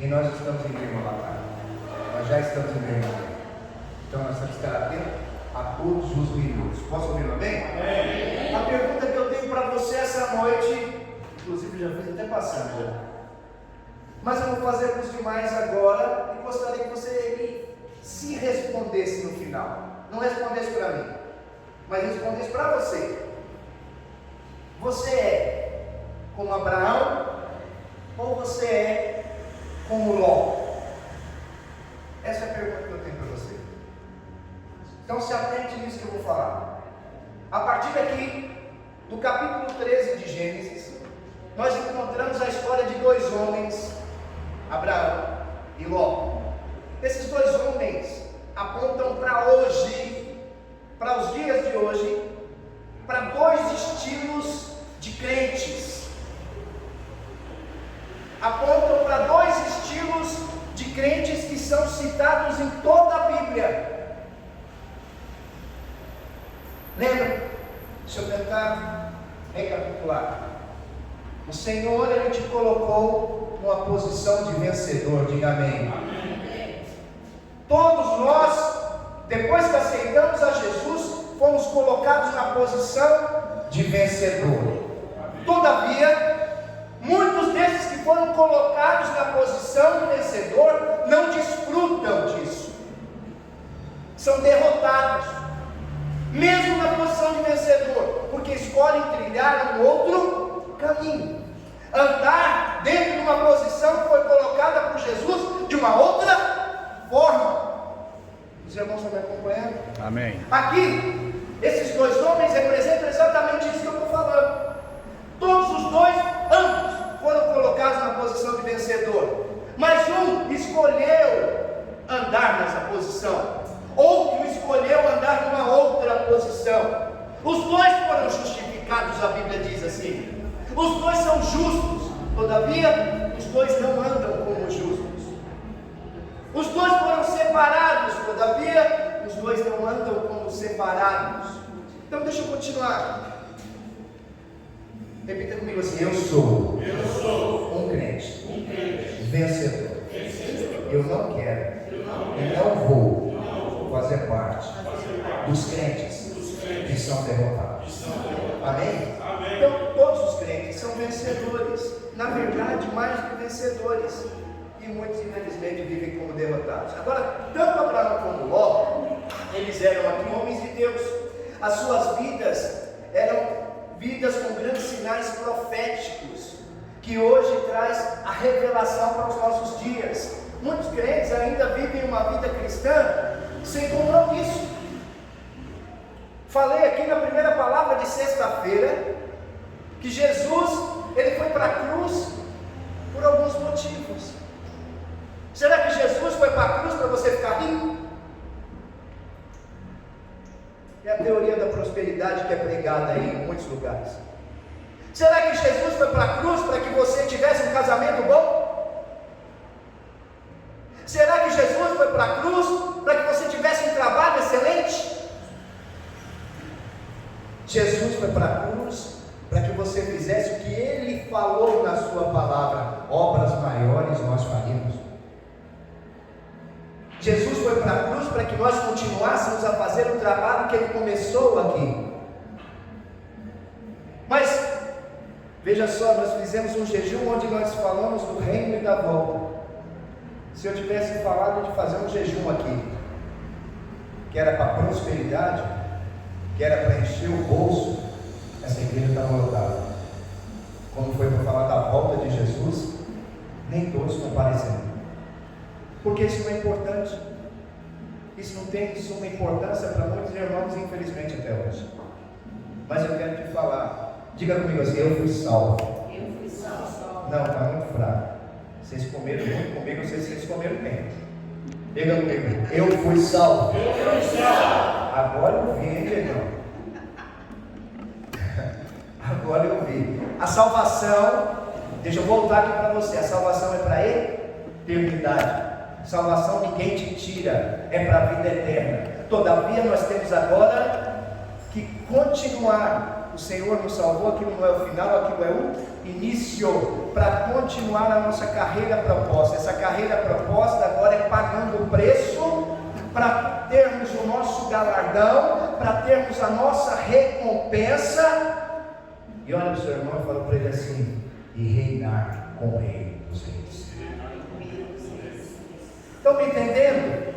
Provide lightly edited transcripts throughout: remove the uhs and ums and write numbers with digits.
E nós estamos em meio a uma batalha. Nós já estamos em meio a uma guerra. Então nós temos que estar atentos a todos os minutos. Posso ouvir um amém? Amém. A pergunta que eu tenho para você essa noite, inclusive já fiz até passando já, mas eu vou fazer para os demais agora e gostaria que você se respondesse no final. Não respondesse para mim, mas respondesse para você. Você é como Abraão ou você é como Ló? Essa é a pergunta que eu tenho para você. Então se atente nisso que eu vou falar. A partir daqui, do capítulo 13 de Gênesis, nós encontramos a história de dois homens, Abraão e Ló. Esses dois homens apontam para hoje, para os dias de hoje, para dois estilos de crentes. Apontam para dois estilos de crentes que são citados em toda a Bíblia. Lembra? Deixa eu tentar recapitular. O Senhor, Ele te colocou numa posição de vencedor. Diga amém. Amém. Todos nós, depois que aceitamos a Jesus, fomos colocados na posição de vencedor. Todavia, muitos desses que foram colocados na posição de vencedor não desfrutam disso. São derrotados, mesmo na posição de vencedor, porque escolhem trilhar um outro caminho, andar dentro de uma posição que foi colocada por Jesus de uma outra forma. Os irmãos estão me acompanhando? Amém. Aqui, esses dois homens representam exatamente isso que eu estou falando. Todos os dois, ambos, foram colocados na posição de vencedor, mas um escolheu andar nessa posição, outro escolheu andar numa outra posição. Os dois foram justificados, a Bíblia diz assim. Os dois são justos, todavia os dois não andam como justos. Os dois foram separados, todavia os dois não andam como separados. Então deixa eu continuar. Repita comigo assim: eu sou um crente, vencedor. Eu não quero e não vou fazer parte dos crentes que são derrotados. Amém? Então todos os crentes são vencedores, na verdade mais do que vencedores, e muitos infelizmente vivem como derrotados. Agora, tanto Abraão como Ló, eles eram aqui homens de Deus. As suas vidas eram vidas com grandes sinais proféticos, que hoje traz a revelação para os nossos dias. Muitos crentes ainda vivem uma vida cristã sem compromisso. Falei aqui na primeira palavra de sexta-feira que Jesus, ele foi para a cruz por alguns motivos. Será que Jesus foi para a cruz para você ficar rico? É a teoria da prosperidade que é pregada aí em muitos lugares. Será que Jesus foi para a cruz para que você tivesse um casamento bom? Será que Jesus foi para a cruz para que você tivesse um trabalho excelente? Jesus foi para a cruz para que você fizesse o que Ele falou na sua palavra: obras maiores nós faríamos. Jesus foi para a cruz para que nós continuássemos a fazer o trabalho que Ele começou aqui. Mas, veja só, nós fizemos um jejum onde nós falamos do reino e da volta. Se eu tivesse falado de fazer um jejum aqui, que era para prosperidade, que era para encher o bolso, essa igreja estava lotada. Quando foi para falar da volta de Jesus, nem todos compareceram. Porque isso não é importante. Isso não tem suma importância para muitos irmãos, infelizmente, até hoje. Mas eu quero te falar. Diga comigo assim: eu fui salvo. Eu fui salvo. Não, está muito fraco. Vocês comeram muito comigo, não sei se vocês comeram bem. Diga comigo: eu fui salvo. Eu fui salvo. Agora eu vi, hein, irmão? Agora eu vi. A salvação, deixa eu voltar aqui para você. A salvação é para eternidade. Salvação ninguém te tira, é para a vida eterna. Todavia nós temos agora que continuar o Senhor nos salvou, aquilo não é o final, aquilo é o início, para continuar a nossa carreira proposta. Essa carreira proposta agora é pagando o preço para termos o nosso galardão, para termos a nossa recompensa. E olha para o seu irmão e fala para ele assim: e reinar com o Rei dos Reis. Estão me entendendo?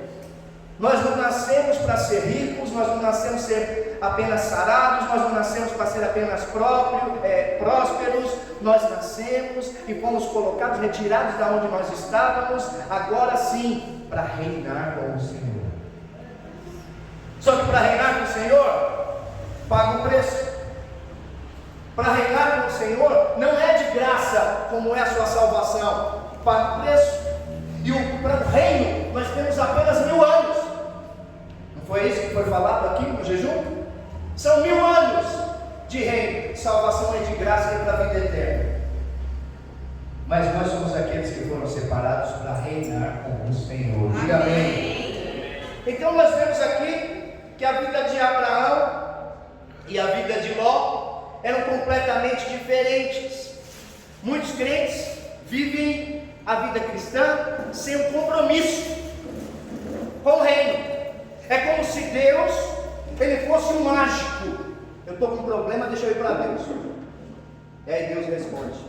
Nós não nascemos para ser ricos, nós não nascemos para ser apenas sarados, nós não nascemos para ser apenas prósperos, nós nascemos e fomos colocados, retirados da onde nós estávamos, agora sim, para reinar com o Senhor. Só que para reinar com o Senhor, paga o preço. Para reinar com o Senhor, não é de graça, como é a sua salvação, paga o preço. E para o reino, nós temos apenas 1000 anos. Não foi isso que foi falado aqui no jejum? São 1000 anos de reino. Salvação é de graça e é para a vida eterna. Mas nós somos aqueles que foram separados para reinar com o Senhor. Diga amém. Então nós vemos aqui que a vida de Abraão e a vida de Ló eram completamente diferentes. Muitos crentes vivem a vida cristã sem um compromisso com o reino. É como se Deus ele fosse um mágico. Eu estou com um problema, deixa eu ir para Deus. E aí Deus responde.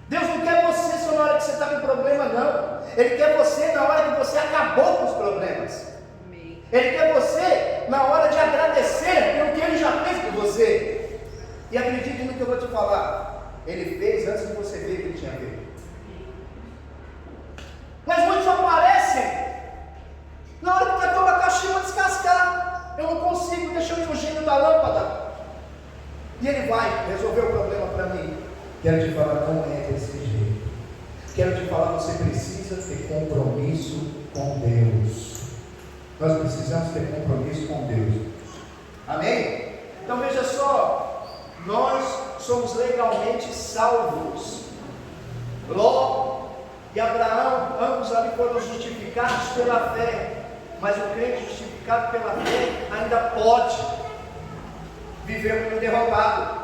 Deus não quer você só na hora que você está com problema, não. Ele quer você na hora que você acabou com os problemas. Ele quer você na hora de agradecer pelo que Ele já fez por você. E acredite no que eu vou te falar. Ele fez antes de você ver o que Ele tinha feito. Mas muitos aparecem na hora que acaba a caixinha a descascar. Eu não consigo, deixa eu ir no gênio da lâmpada. E Ele vai resolver o problema para mim. Quero te falar como é desse jeito. Quero te falar, você precisa ter compromisso com Deus. Nós precisamos ter compromisso com Deus. Amém? Então veja só, nós somos legalmente salvos. Ló e Abraão, ambos ali foram justificados pela fé. Mas o crente justificado pela fé ainda pode viver como derrotado.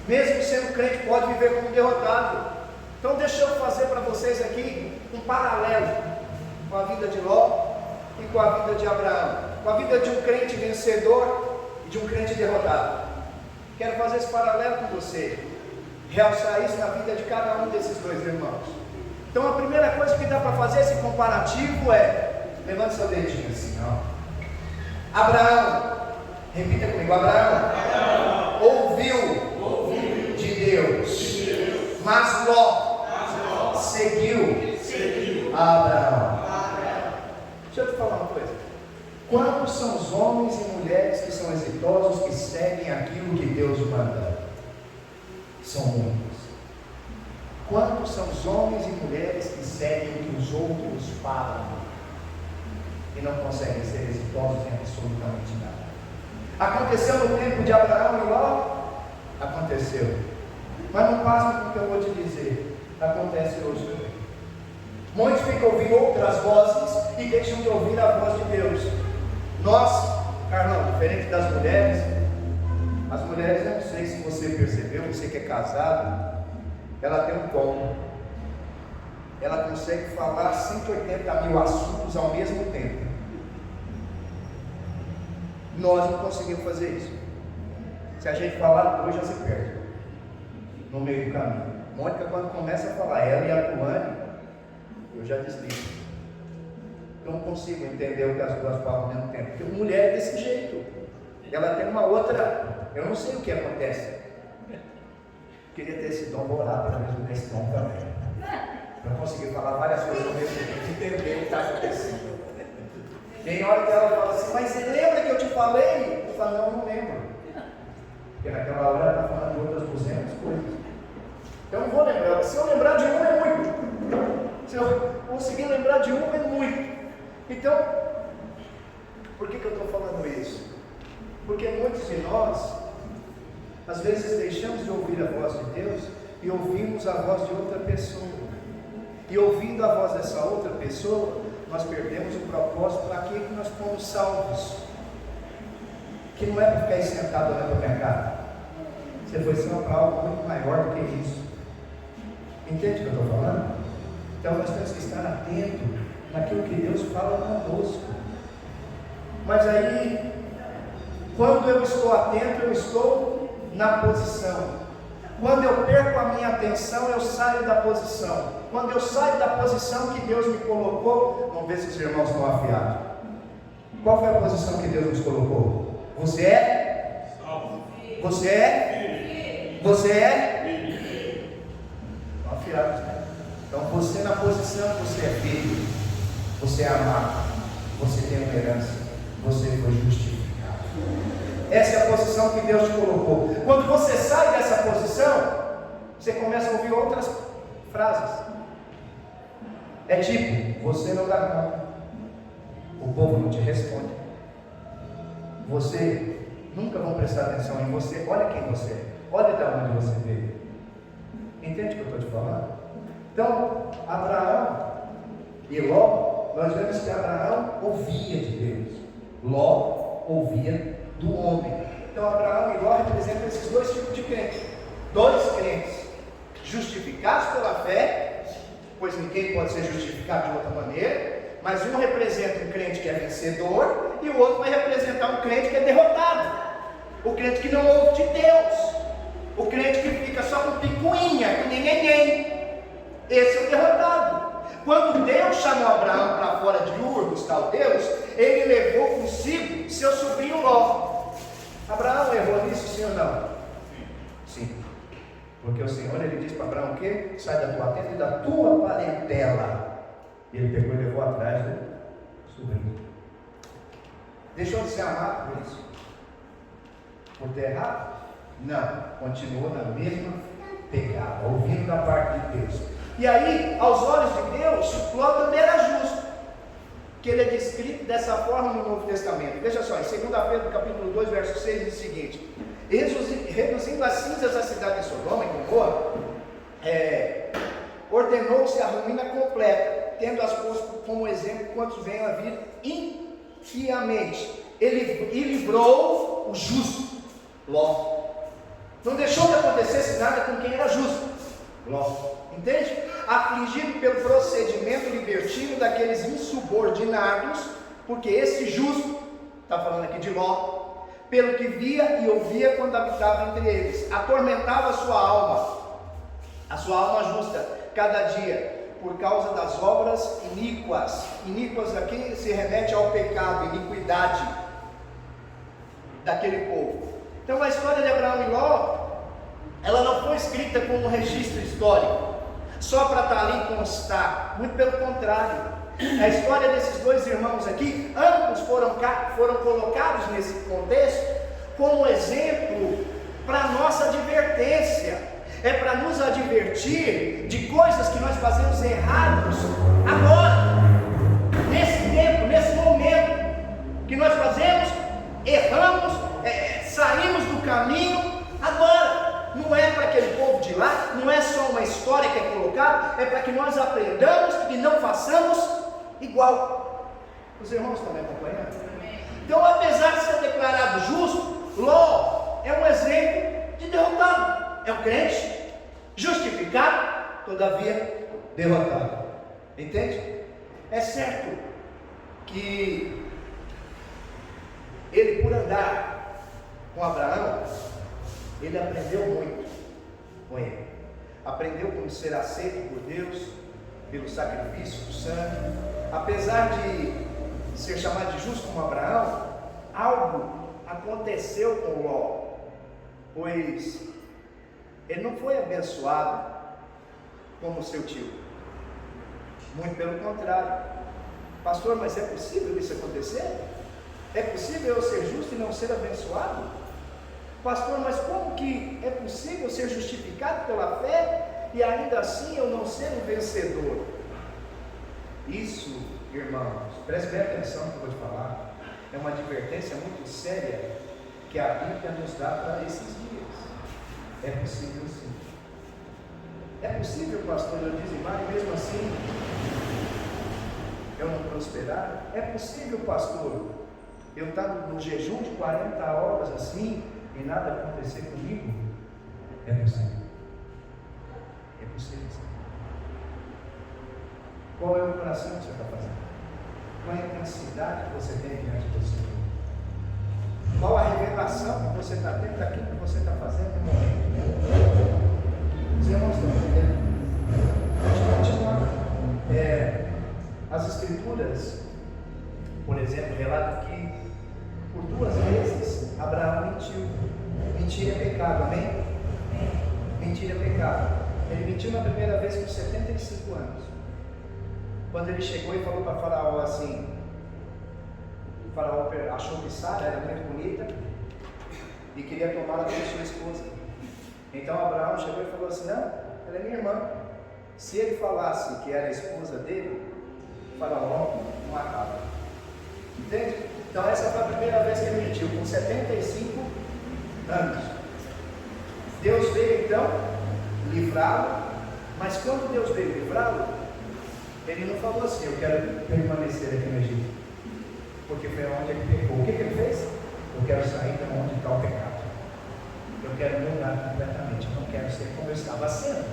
Mesmo sendo crente, pode viver como derrotado. Então deixa eu fazer para vocês aqui um paralelo com a vida de Ló e com a vida de Abraão, com a vida de um crente vencedor e de um crente derrotado. Quero fazer esse paralelo com você, realçar isso na vida de cada um desses dois irmãos. Então a primeira coisa que dá para fazer esse comparativo é, levante seu dedinho assim, ó. Abraão, repita comigo, Abraão ouviu de Deus, mas Ló seguiu a Abraão. Deixa eu te falar uma coisa. Quantos são os homens e mulheres que são exitosos, que seguem aquilo que Deus manda? São muitos. Quantos são os homens e mulheres que seguem o que os outros falam e não conseguem ser exitosos em absolutamente nada? Aconteceu no tempo de Abraão e Ló? Aconteceu. Mas não passa com o que eu vou te dizer. Acontece hoje também. Muitos ficam ouvindo outras vozes e deixam de ouvir a voz de Deus. Nós, Carlão, diferente das mulheres, as mulheres, eu não sei se você percebeu, você que é casado, ela tem um dom. Ela consegue falar 180 mil assuntos ao mesmo tempo. Nós não conseguimos fazer isso. Se a gente falar, hoje já se perde no meio do caminho. Mônica, quando começa a falar, ela e a Tuane, eu já desligo. Eu não consigo entender o que as duas falam ao mesmo tempo. Porque mulher é desse jeito. Ela tem uma outra. Eu não sei o que acontece. Queria ter esse dom, vou orar para mesmo ter esse dom também. Para conseguir falar várias coisas ao mesmo tempo, entender o que está acontecendo. Tem hora que ela fala assim, mas você lembra que eu te falei? Eu falo, não lembro. Porque naquela hora ela está falando de outras 200 coisas. Eu não vou lembrar. Se eu lembrar de uma é muito. Se eu conseguir lembrar de uma é muito. Então, por que eu estou falando isso? Porque muitos de nós, às vezes deixamos de ouvir a voz de Deus e ouvimos a voz de outra pessoa. E ouvindo a voz dessa outra pessoa, nós perdemos o propósito para que nós fomos salvos. Que não é para ficar aí sentado olhando para o mercado. Você foi salvo para algo muito maior do que isso. Entende o que eu estou falando? Então nós temos que estar atentos naquilo que Deus fala conosco. Mas aí, quando eu estou atento, eu estou na posição. Quando eu perco a minha atenção, eu saio da posição. Quando eu saio da posição que Deus me colocou, vamos ver se os irmãos estão afiados. Qual foi a posição que Deus nos colocou? Você é? Você é? Você é? Estão afiados, né? Então você na posição, você é filho, você é amado, você tem uma herança, você foi justificado. Essa é a posição que Deus te colocou. Quando você sai dessa posição, você começa a ouvir outras frases. É tipo, você não dá conta, o povo não te responde, você nunca vão prestar atenção em você. Olha quem você é, olha de onde você veio. Entende o que eu estou te falando? Então, Abraão e Ló, nós vemos que Abraão ouvia de Deus, Ló ouvia do homem. Então Abraão e Ló representam esses dois tipos de crentes. Dois crentes justificados pela fé, pois ninguém pode ser justificado de outra maneira, mas um representa um crente que é vencedor e o outro vai representar um crente que é derrotado, o crente que não ouve de Deus, o crente que fica só com picuinha, com ninguém. Esse é o derrotado. Quando Deus chamou Abraão para fora de Ur dos caldeus, ele levou consigo seu sobrinho Ló. Abraão errou nisso, sim ou não? Sim. Porque o Senhor, ele disse para Abraão o quê? Sai da tua tenda e da tua parentela. E ele pegou e levou atrás do sobrinho. Deixou de ser amado por isso? Por ter errado? Não. Continuou na mesma pegada, ouvindo da parte de Deus. E aí, aos olhos de Deus, Ló também era justo, que ele é descrito dessa forma no Novo Testamento. Veja só, em 2 Pedro capítulo 2, verso 6, diz o seguinte: reduzindo as cinzas a cidade de Sodoma e Gomorra, ordenou-se a ruína completa, tendo as posto como exemplo quantos venham a vir impiamente. Ele livrou o justo, Ló. Não deixou que acontecesse nada com quem era justo, Ló. Entende? Afligido pelo procedimento libertino daqueles insubordinados, porque esse justo, está falando aqui de Ló, pelo que via e ouvia quando habitava entre eles, atormentava a sua alma justa, cada dia, por causa das obras iníquas. Iníquas aqui se remete ao pecado, iniquidade daquele povo. Então a história de Abraão e Ló, ela não foi escrita como um registro histórico, só para estar ali e constar. Muito pelo contrário, a história desses dois irmãos aqui, ambos foram colocados nesse contexto como exemplo para nossa advertência. É para nos advertir de coisas que nós fazemos errados agora, nesse tempo, nesse momento, que nós fazemos, erramos, saímos do caminho agora. Não é para aquele povo de lá, não é só uma história que é colocada, é para que nós aprendamos e não façamos igual. Os irmãos estão me acompanhando? Então, apesar de ser declarado justo, Ló é um exemplo de derrotado. É um crente justificado, todavia derrotado. Entende? É certo que ele, por andar com Abraão, ele aprendeu muito com ele. Aprendeu como ser aceito por Deus, pelo sacrifício do sangue. Apesar de ser chamado de justo como Abraão, algo aconteceu com Ló, pois ele não foi abençoado como seu tio. Muito pelo contrário. Pastor, mas é possível isso acontecer? É possível eu ser justo e não ser abençoado? Pastor, mas como que é possível ser justificado pela fé e ainda assim eu não ser um vencedor? Isso, irmãos, preste bem atenção no que eu vou te falar, é uma advertência muito séria que a Bíblia nos dá para esses dias. É possível sim. É possível, pastor, eu dizimar e mesmo assim eu não prosperar? É possível, pastor, eu estar no jejum de 40 horas assim e nada acontecer comigo? É possível. É possível. Qual é o coração que você está fazendo? Qual é a intensidade que você tem diante do Senhor? Qual a revelação que você está tendo daquilo que você está fazendo no momento? Os irmãos estão entendendo? Vamos continuar. As Escrituras, por exemplo, relatam que por 2 vezes Abraão mentiu. Mentira é pecado, amém? Mentira é pecado. Ele mentiu na primeira vez com 75 anos. Quando ele chegou e falou para Faraó assim, o Faraó achou que Sara era muito bonita e queria tomá-la como sua esposa. Então Abraão chegou e falou assim: não, ela é minha irmã. Se ele falasse que era a esposa dele, o Faraó não acaba. Entende? Então essa foi a primeira vez que ele mentiu, com 75 anos. Deus veio então livrá-lo, mas quando Deus veio livrá-lo, ele não falou assim: eu quero permanecer aqui no Egito, porque foi onde ele pecou. O que ele fez? Eu quero sair de onde está o pecado. Eu quero mudar completamente. Eu não quero ser como eu estava sendo.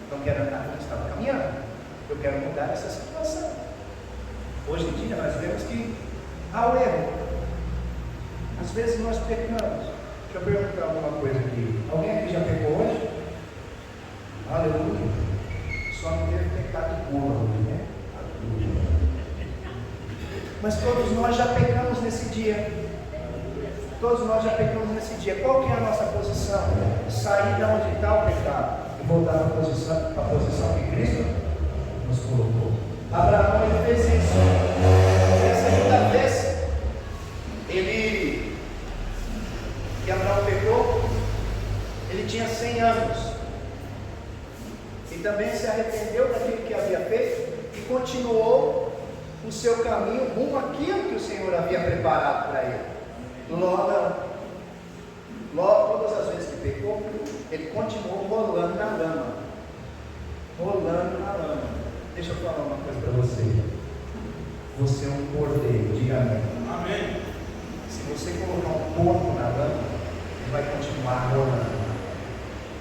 Eu não quero andar como eu estava caminhando. Eu quero mudar essa situação. Hoje em dia nós vemos que há o erro. Às vezes nós pecamos. Deixa eu perguntar alguma coisa aqui. Alguém aqui já pecou hoje? Aleluia. Só não teve pecado de burro hoje, né? Mas todos nós já pecamos nesse dia. Todos nós já pecamos nesse dia. Qual que é a nossa posição? Sair de onde está o pecado e voltar para a posição que Cristo nos colocou. Abraão, ele fez isso. E a segunda vez que Abraão pecou, ele tinha 100 anos. E também se arrependeu daquilo que havia feito e continuou o seu caminho rumo àquilo que o Senhor havia preparado para ele. Ló, todas as vezes que pecou, ele continuou rolando na lama. Rolando na lama. Deixa eu falar uma coisa para você. Você é um cordeiro, diga amém. Amém. Se você colocar um porco na lama, ele vai continuar rolando.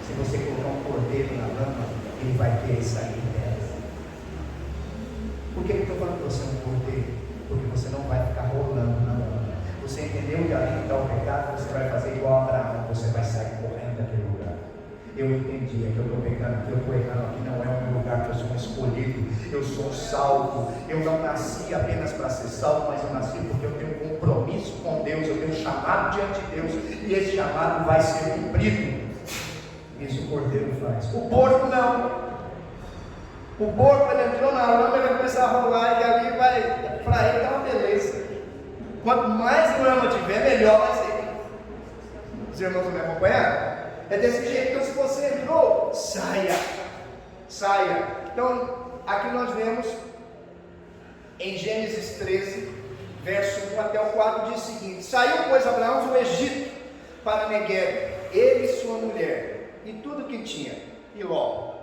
Se você colocar um cordeiro na lama, ele vai querer sair dela. Por que eu estou falando que você é um cordeiro? Porque você não vai ficar rolando na lama. Você entendeu que ali está o pecado, você vai fazer igual a Abraão, você vai sair correndo daquele lugar. Eu entendi, é que eu estou pecando, que eu estou errando aqui, não é o meu lugar, que eu sou um escolhido, eu sou salvo. Eu não nasci apenas para ser salvo, mas eu nasci porque eu tenho um compromisso com Deus, eu tenho um chamado diante de Deus, e esse chamado vai ser cumprido. Isso o cordeiro faz. O porco não. O porco, ele entrou na lama, ele vai começar a rolar, e ali vai, para ele dá uma beleza. Quanto mais lama tiver, melhor vai ser. Os irmãos vão me acompanhar? É desse jeito. Então, se você entrou, saia. Saia. Então, aqui nós vemos em Gênesis 13, verso 1 até o 4, diz o seguinte: saiu, pois, Abraão do Egito para Negueb, ele e sua mulher, e tudo que tinha, e Ló.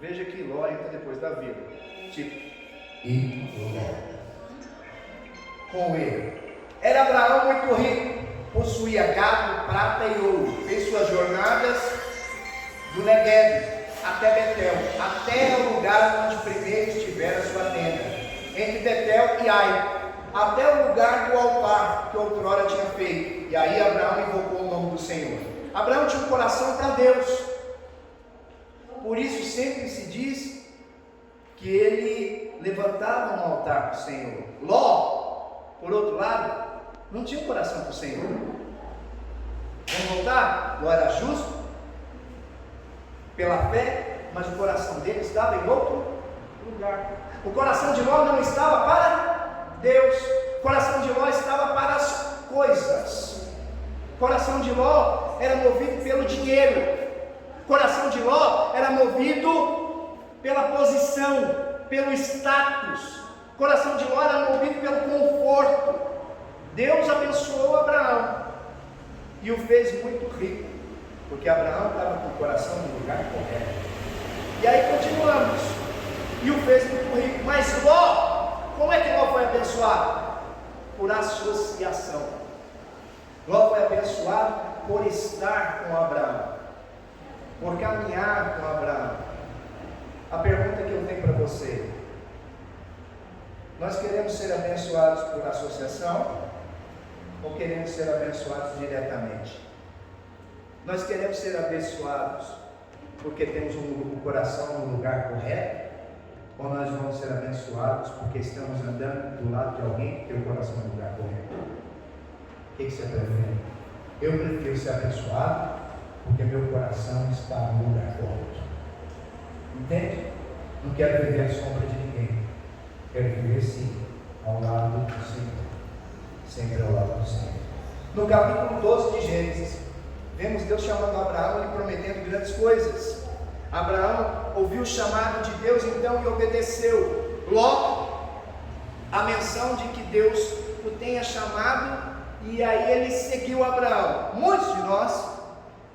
Veja que Ló entra depois da vírgula. Tipo, e Ló. Com ele. Era Abraão muito rico, possuía gado, prata e ouro. Fez suas jornadas do Negueb até Betel, até o lugar onde primeiro estivera a sua tenda, entre Betel e Ai, até o lugar do altar que outrora tinha feito. E aí Abraão invocou o nome do Senhor. Abraão tinha um coração para Deus. Por isso sempre se diz que ele levantava um altar para o Senhor. Ló, por outro lado, não tinha um coração para o Senhor. Vamos voltar? Ló era justo pela fé, mas o coração dele estava em outro lugar. O coração de Ló não estava para Deus. O coração de Ló estava para as coisas. O coração de Ló era movido pelo dinheiro. O coração de Ló era movido pela posição, pelo status. O coração de Ló era movido pelo conforto. Deus abençoou Abraão e o fez muito rico, porque Abraão estava com o coração no lugar correto. E aí continuamos, e o fez muito rico. Mas Ló, como é que Ló foi abençoado? Por associação. Ló foi abençoado por estar com Abraão. por caminhar com Abraão. A pergunta que eu tenho para você: nós queremos ser abençoados por associação ou queremos ser abençoados diretamente? Nós queremos ser abençoados porque temos o coração no lugar correto, ou nós vamos ser abençoados porque estamos andando do lado de alguém que tem o coração no lugar correto? O que você prefere? Eu prefiro ser abençoado porque meu coração está no lugar correto. Entende? Não quero viver à sombra de ninguém. Quero viver sim ao lado do Senhor. Sempre ao lado do Senhor. No capítulo 12 de Gênesis, vemos Deus chamando Abraão e prometendo grandes coisas. Abraão ouviu o chamado de Deus então e obedeceu. Logo, a menção de que Deus o tenha chamado, e aí ele seguiu Abraão. Muitos de nós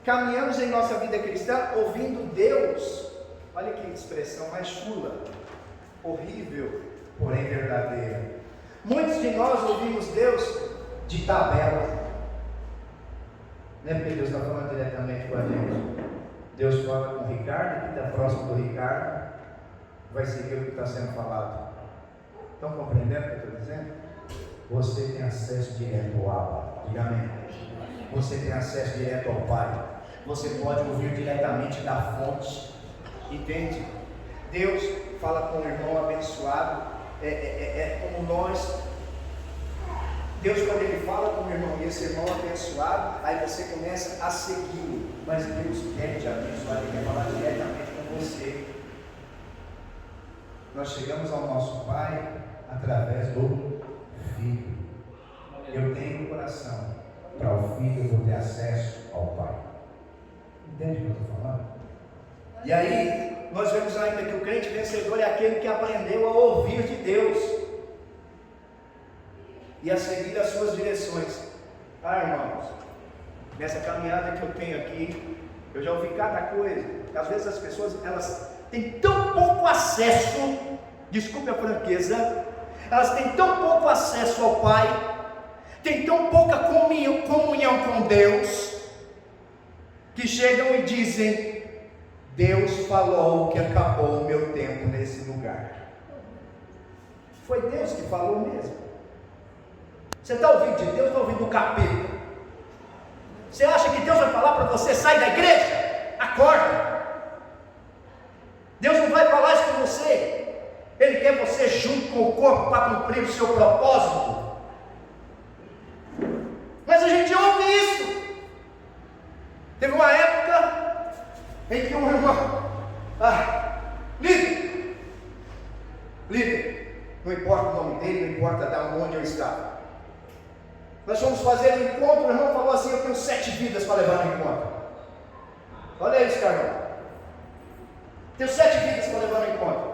caminhamos em nossa vida cristã ouvindo Deus. Olha que expressão mais chula, horrível, porém verdadeira. Muitos de nós ouvimos Deus de tabela. Não é porque Deus está falando diretamente com a gente. Deus fala com o Ricardo, que está próximo do Ricardo, vai seguir o que está sendo falado. Estão compreendendo o que eu estou dizendo? Você tem acesso direto ao Abba. Diga amém. Você tem acesso direto ao Pai. Você pode ouvir diretamente da fonte. Entende? Deus fala com o irmão abençoado. Como nós. Deus, quando Ele fala com o irmão e esse irmão abençoado, aí você começa a segui-lo. Mas Deus quer te abençoar, Ele quer falar diretamente com você. Nós chegamos ao nosso Pai através do Filho. Eu tenho um coração, para o Filho eu vou ter acesso ao Pai. Entende o que eu estou falando? E aí, nós vemos ainda que o crente vencedor é aquele que aprendeu a ouvir de Deus e a seguir as suas direções. Irmãos, nessa caminhada que eu tenho aqui, eu já ouvi cada coisa. Às vezes as pessoas, elas têm tão pouco acesso, desculpe a franqueza, elas têm tão pouco acesso ao Pai, têm tão pouca comunhão com Deus, que chegam e dizem: Deus falou que acabou o meu tempo nesse lugar. Foi Deus que falou mesmo. Você está ouvindo de Deus ou está ouvindo do capeta? Você acha que Deus vai falar para você: sai da igreja? Acorda! Deus não vai falar isso com você. Ele quer você junto com o corpo para cumprir o seu propósito. Mas a gente ouve isso. Teve uma época em que um irmão, líder, não importa o nome dele, não importa de onde eu estava. Nós fomos fazer um encontro, o irmão falou assim: eu tenho 7 vidas para levar no encontro. Olha isso, Carlão. Tenho 7 vidas para levar no encontro.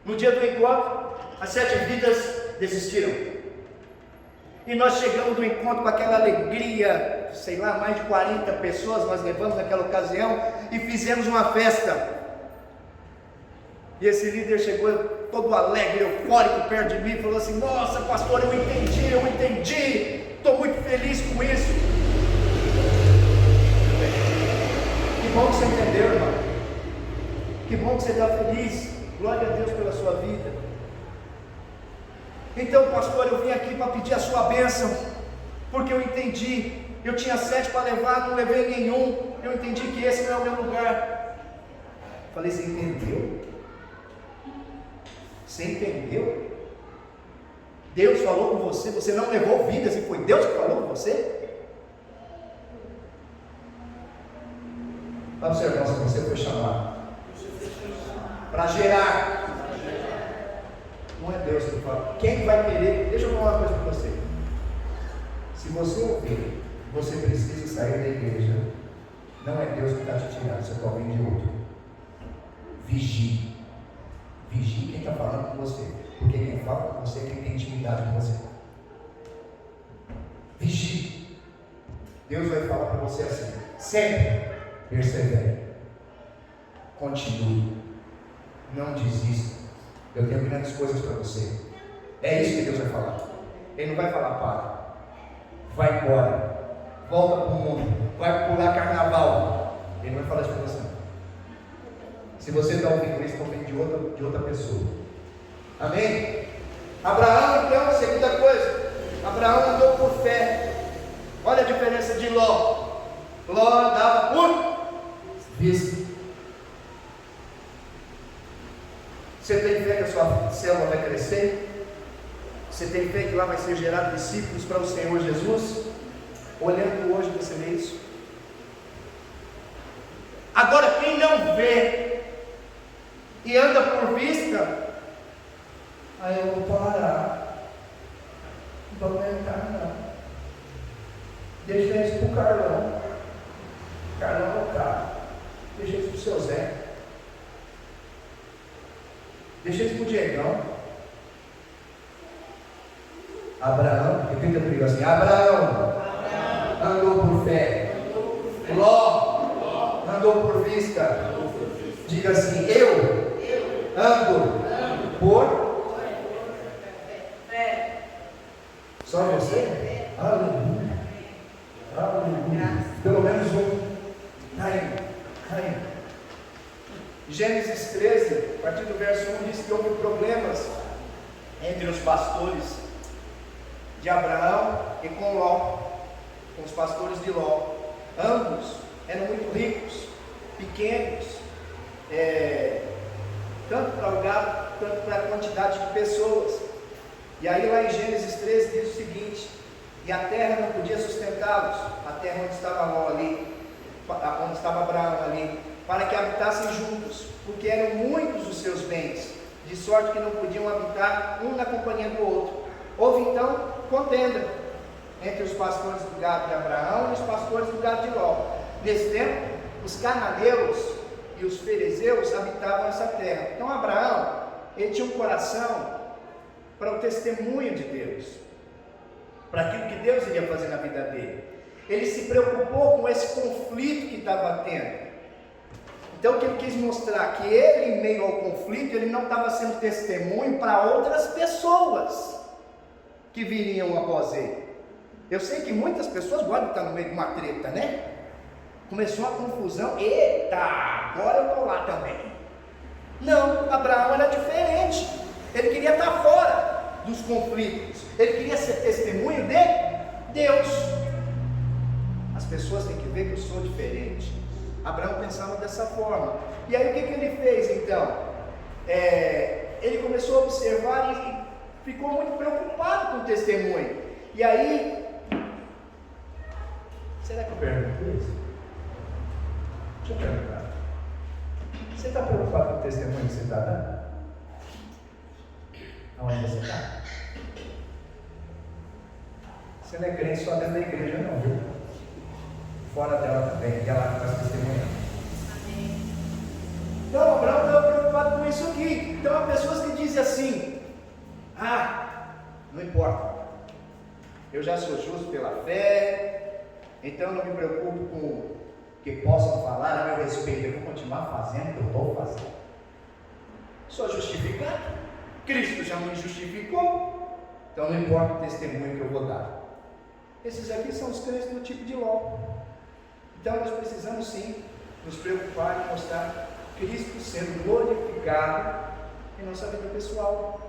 No dia do encontro, as 7 vidas desistiram. E nós chegamos do encontro com aquela alegria, sei lá, mais de 40 pessoas nós levamos naquela ocasião e fizemos uma festa. E esse líder chegou todo alegre, eufórico perto de mim e falou assim: nossa, pastor, eu entendi, estou muito feliz com isso. Que bom que você entendeu, irmão. Que bom que você está feliz. Glória a Deus pela sua vida. Então, pastor, eu vim aqui para pedir a sua bênção, porque eu entendi. Eu tinha 7 para levar, não levei nenhum. Eu entendi que esse não é o meu lugar. Falei: você entendeu? Você entendeu? Deus falou com você, você não levou vidas e foi Deus que falou com você? Fala para o seu irmão: se você foi chamado para gerar, não é Deus que fala. Quem vai querer? Deixa eu falar uma coisa para você. Se você ouvir, você precisa sair da igreja. Não é Deus que está te tirando, você está ouvindo de outro. Vigie. Vigie quem está falando com você, porque quem fala com você é quem tem intimidade com você. Vigie. Deus vai falar para você assim: sempre persevere, continue, não desista. Eu tenho grandes coisas para você. É isso que Deus vai falar. Ele não vai falar: para, vai embora, volta para o mundo, vai pular carnaval. Ele não vai falar isso para você. Se você está ouvindo isso, está ouvindo de outra pessoa. Amém? Abraão, então, segunda coisa, Abraão andou por fé. Olha a diferença de Ló. Ló andava por vista. Você tem fé que a sua célula vai crescer? Você tem fé que lá vai ser gerado discípulos para o Senhor Jesus? Olhando hoje, você vê isso? Agora, quem não vê e anda por vista, aí eu vou parar, não vou aumentar não, deixa isso para o Carlão é o cara, deixa isso para o seu Zé, deixa isso para o Diegão. Abraão, repita comigo assim: Abraão andou por fé, Ló andou por vista. Diga assim: eu ando por fé. Só você? Aleluia. Aleluia. Pelo menos um. Caindo. Gênesis 13, a partir do verso 1, diz que houve problemas entre os pastores de Abraão e com Ló, com os pastores de Ló. Ambos eram muito ricos, pequenos, tanto para o gado, tanto para a quantidade de pessoas. E aí lá em Gênesis 13 diz o seguinte: e a terra não podia sustentá-los, a terra onde estava Ló ali, onde estava Abraão ali, para que habitassem juntos, porque eram muitos os seus bens, de sorte que não podiam habitar um na companhia do outro. Houve então contenda entre os pastores do gado de Abraão e os pastores do gado de Ló. Nesse tempo, os cananeus e os ferezeus habitavam essa terra. Então Abraão, ele tinha um coração para o testemunho de Deus, para aquilo que Deus iria fazer na vida dele. Ele se preocupou com esse conflito que estava tendo. Então o que ele quis mostrar? Que ele, em meio ao conflito, ele não estava sendo testemunho para outras pessoas que viriam após ele. Eu sei que muitas pessoas gostam de estar no meio de uma treta, né? Começou a confusão, eita, agora eu estou lá também. Não, Abraão era diferente. Ele queria estar fora dos conflitos. Ele queria ser testemunho de Deus. As pessoas têm que ver que eu sou diferente. Abraão pensava dessa forma. E aí o que ele fez então? Ele começou a observar e ficou muito preocupado com o testemunho. E aí, será que eu pergunto isso? Deixa eu perguntar. Você está preocupado com o testemunho que você está dando? Aonde você está? Você não é crente só dentro da igreja não, viu? Fora dela também, que ela está testemunhando. Então, Abraão estava preocupado com isso aqui. Então, há pessoas que dizem assim: não importa, eu já sou justo pela fé, então não me preocupo com o que possam falar a meu respeito, eu vou continuar fazendo o que eu estou fazendo. Sou justificado, Cristo já me justificou, então não importa o testemunho que eu vou dar. Esses aqui são os crentes do tipo de Ló. Então nós precisamos sim nos preocupar em mostrar Cristo sendo glorificado em nossa vida pessoal,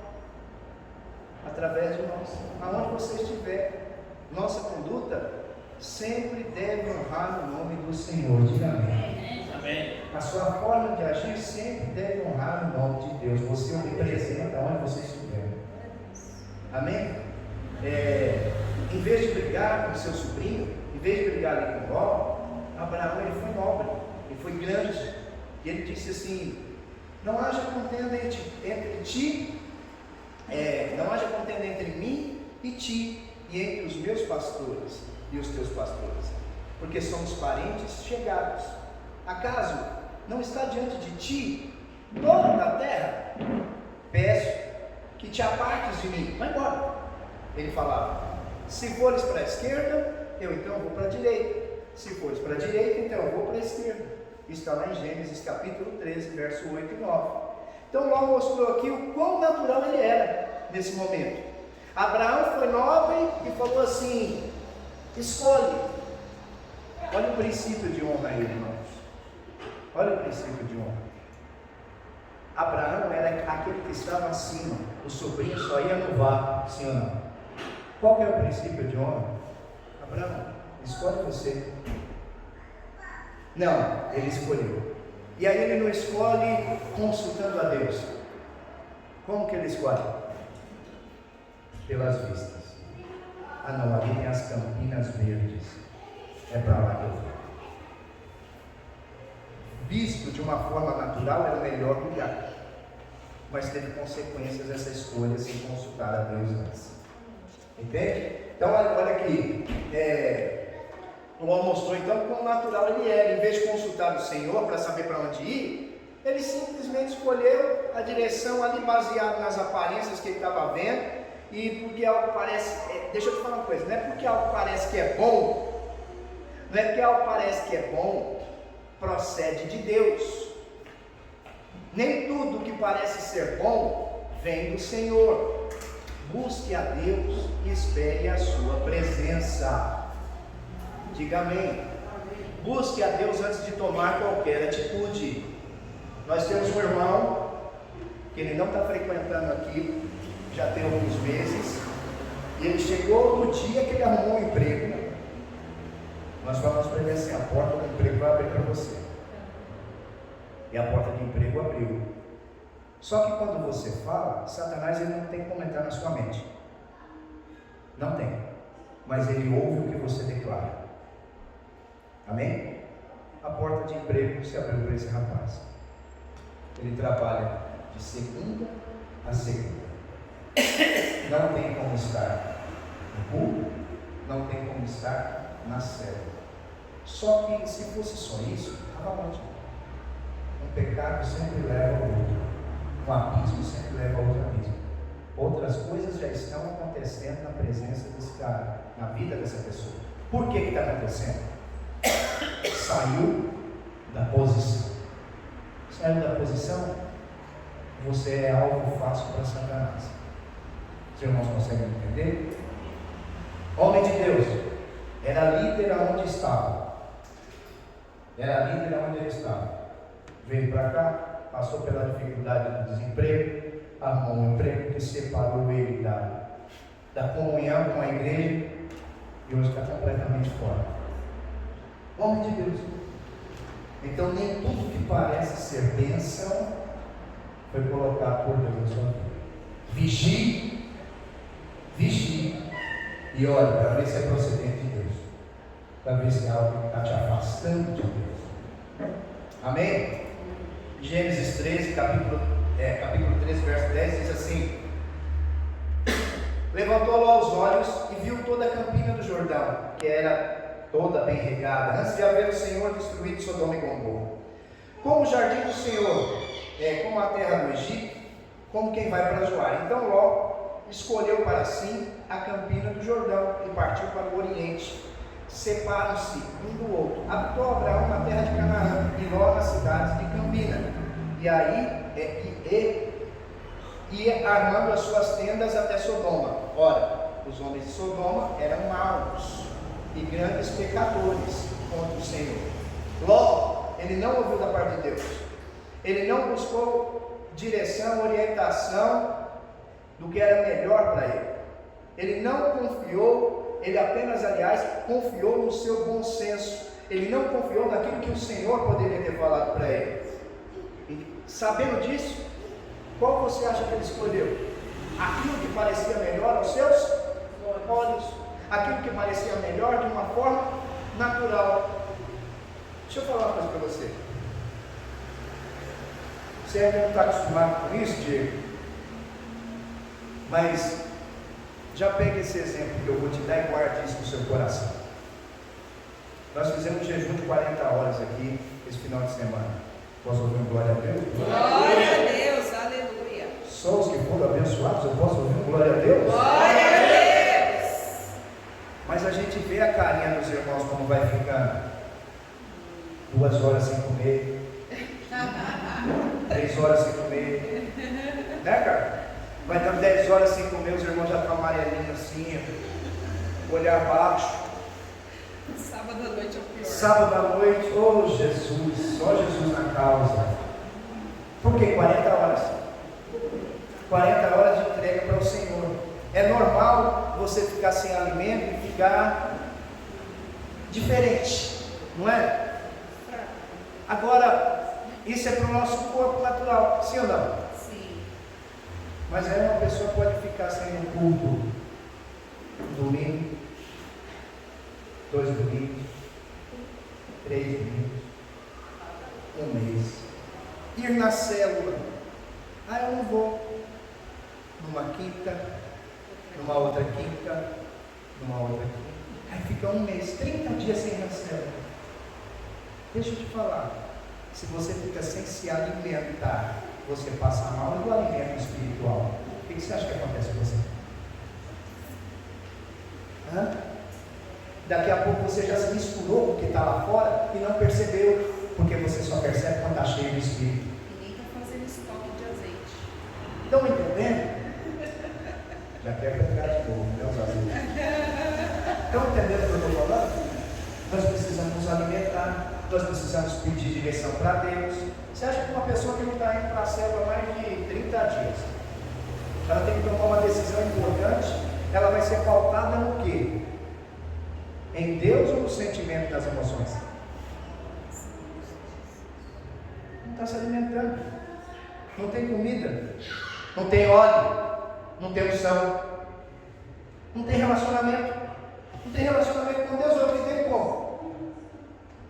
através de nós. Aonde você estiver, nossa conduta sempre deve honrar o nome do Senhor. Diga amém. Amém. A sua forma de agir sempre deve honrar o nome de Deus. Você o representa onde você estiver. Amém? Em vez de brigar com seu sobrinho, em vez de brigar ali com Ló, Abraão ele foi nobre, ele foi grande, e ele disse assim: não haja contenda entre ti, não haja contenda entre mim e ti, e entre os meus pastores e os teus pastores, porque somos parentes chegados. Acaso não está diante de ti toda a terra? Peço que te apartes de mim. Vai embora. Ele falava: se fores para a esquerda, eu então vou para a direita. Se fores para a direita, então eu vou para a esquerda. Isso está lá em Gênesis capítulo 13, verso 8 e 9. Então Ló mostrou aqui o quão natural ele era nesse momento. Abraão foi nobre e falou assim: escolhe. Olha o princípio de honra aí, irmãos. Olha o princípio de honra. Abraão era aquele que estava acima, o sobrinho só ia no vácuo, sim ou não? Qual que é o princípio de honra? Abraão, escolhe você. Não, ele escolheu. E aí ele não escolhe consultando a Deus. Como que ele escolhe? Pelas vistas. Ah não, ali tem as Campinas Verdes. É para lá que eu vou. Visto de uma forma natural era o melhor lugar. Mas teve consequências essa escolha sem consultar a Deus antes. Entende? Então olha aqui. O homem mostrou então quão natural ele era. Em vez de consultar o Senhor para saber para onde ir, ele simplesmente escolheu a direção ali baseado nas aparências que ele estava vendo. E porque algo parece, deixa eu te falar uma coisa, não é porque algo parece que é bom, não é porque algo parece que é bom, procede de Deus. Nem tudo que parece ser bom vem do Senhor. Busque a Deus e espere a sua presença. Diga amém. Busque a Deus antes de tomar qualquer atitude. Nós temos um irmão que ele não está frequentando aqui, já tem alguns meses, e ele chegou no dia que ele arrumou um emprego. Nós falamos para ele assim: a porta do emprego vai abrir para você. E a porta de emprego abriu. Só que quando você fala, Satanás ele não tem como entrar na sua mente. Não tem. Mas ele ouve o que você declara. Amém? A porta de emprego se abriu para esse rapaz. Ele trabalha de segunda a segunda. Não tem como estar no culto, não tem como estar na célula. Só que se fosse só isso, estava ótimo. Um pecado sempre leva ao outro. Um abismo sempre leva ao outro abismo. Outras coisas já estão acontecendo na presença desse cara, na vida dessa pessoa. Por que está acontecendo? Saiu da posição. Saiu da posição, você é alvo fácil para Satanás. Os irmãos conseguem entender? Homem de Deus, era líder aonde estava. Era líder aonde ele estava. Veio para cá, passou pela dificuldade do desemprego, arrumou um emprego que separou ele da comunhão com a igreja e hoje está completamente fora. Homem de Deus. Então nem tudo que parece ser bênção foi colocado por Deus na sua vida. Vigie, vigie e olhe para ver se é procedente de Deus, para ver se é algo que está te afastando de Deus. Amém? Gênesis 13, capítulo 13, verso 10 diz assim: levantou lá os olhos e viu toda a campina do Jordão, que era toda bem regada, antes de haver o Senhor destruído Sodoma e Gomorra. Como o jardim do Senhor, como a terra do Egito, como quem vai para Zoar. Então Ló escolheu para si a campina do Jordão e partiu para o Oriente. Separam-se um do outro. Habitou Abraão na terra de Canaã e Ló nas cidades de Campina. E aí ia armando as suas tendas até Sodoma. Ora, os homens de Sodoma eram maus e grandes pecadores contra o Senhor. Ló, ele não ouviu da parte de Deus. Ele não buscou direção, orientação do que era melhor para ele. Ele não confiou, ele apenas, aliás, confiou no seu bom senso. Ele não confiou naquilo que o Senhor poderia ter falado para ele. E, sabendo disso, qual você acha que ele escolheu? Aquilo que parecia melhor aos seus olhos. Aquilo que parecia melhor de uma forma natural. Deixa eu falar uma coisa para você. Você ainda não está acostumado com isso, Diego? Mas já pega esse exemplo que eu vou te dar e guarde isso no seu coração. Nós fizemos um jejum de 40 horas aqui esse final de semana. Posso ouvir um glória a Deus? Glória a Deus, aleluia. Só os que foram abençoados, eu posso ouvir um glória a Deus? Glória a Deus. Mas a gente vê a carinha dos irmãos como vai ficando. 2 horas sem comer. 3 horas sem comer. Né, cara? Vai dando 10 horas sem comer, os irmãos já estão amarelinhos assim, olhar baixo. Sábado à noite é o pior. Sábado à noite, oh Jesus, só Jesus na causa. Por quê? 40 horas. 40 horas de entrega para o Senhor. É normal você ficar sem alimento e ficar diferente, não é? Agora, isso é para o nosso corpo natural, sim ou não? Sim. Mas aí uma pessoa pode ficar sem um culto um domingo, 2 domingos, 3 domingos, 1 mês. Ir na célula. Ah, eu não vou. Numa quinta, numa outra quinta, numa outra quinta. Aí fica 1 mês, 30 dias sem ir na célula. Deixa eu te falar. Se você fica sem se alimentar, você passa mal do alimento espiritual. O que você acha que acontece com você? Daqui a pouco você já se misturou com o que está lá fora e não percebeu, porque você só percebe quando está cheio de espírito. E nem está fazendo estoque de azeite. Estão entendendo? Já quer pegar de novo, né, os azeites? Estão entendendo o que eu estou falando? Nós precisamos nos alimentar, nós precisamos pedir direção para Deus. Você acha que uma pessoa que não está indo para a célula há mais de 30 dias, ela tem que tomar uma decisão importante, ela vai ser pautada no quê? Em Deus ou no sentimento das emoções? Não está se alimentando, não tem comida, não tem óleo, não tem unção, não tem relacionamento, não tem relacionamento com Deus, vai viver como?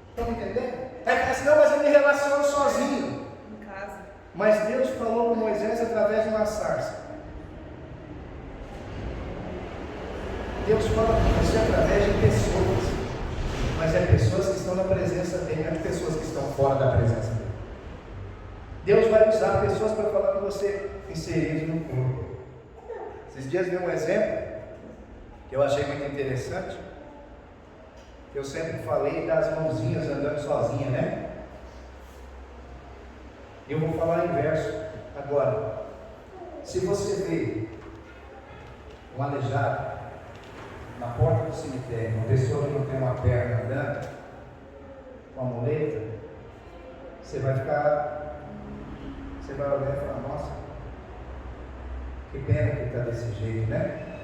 Estão entendendo? Aí fala assim, não, mas eu me relaciono sozinho. Em casa. Mas Deus falou com Moisés através de uma sarça. Deus fala com você através de pessoas, mas é pessoas que estão na presença dele, não é pessoas que estão fora da presença dele. Deus vai usar pessoas para falar com você inseridos no corpo. Esses dias dei um exemplo que eu achei muito interessante. Eu sempre falei das mãozinhas andando sozinha, né? Eu vou falar inverso agora. Se você vê um aleijado na porta do cemitério, uma pessoa que não tem uma perna andando, com a muleta, você vai olhar e falar, nossa, que pena que está desse jeito, né?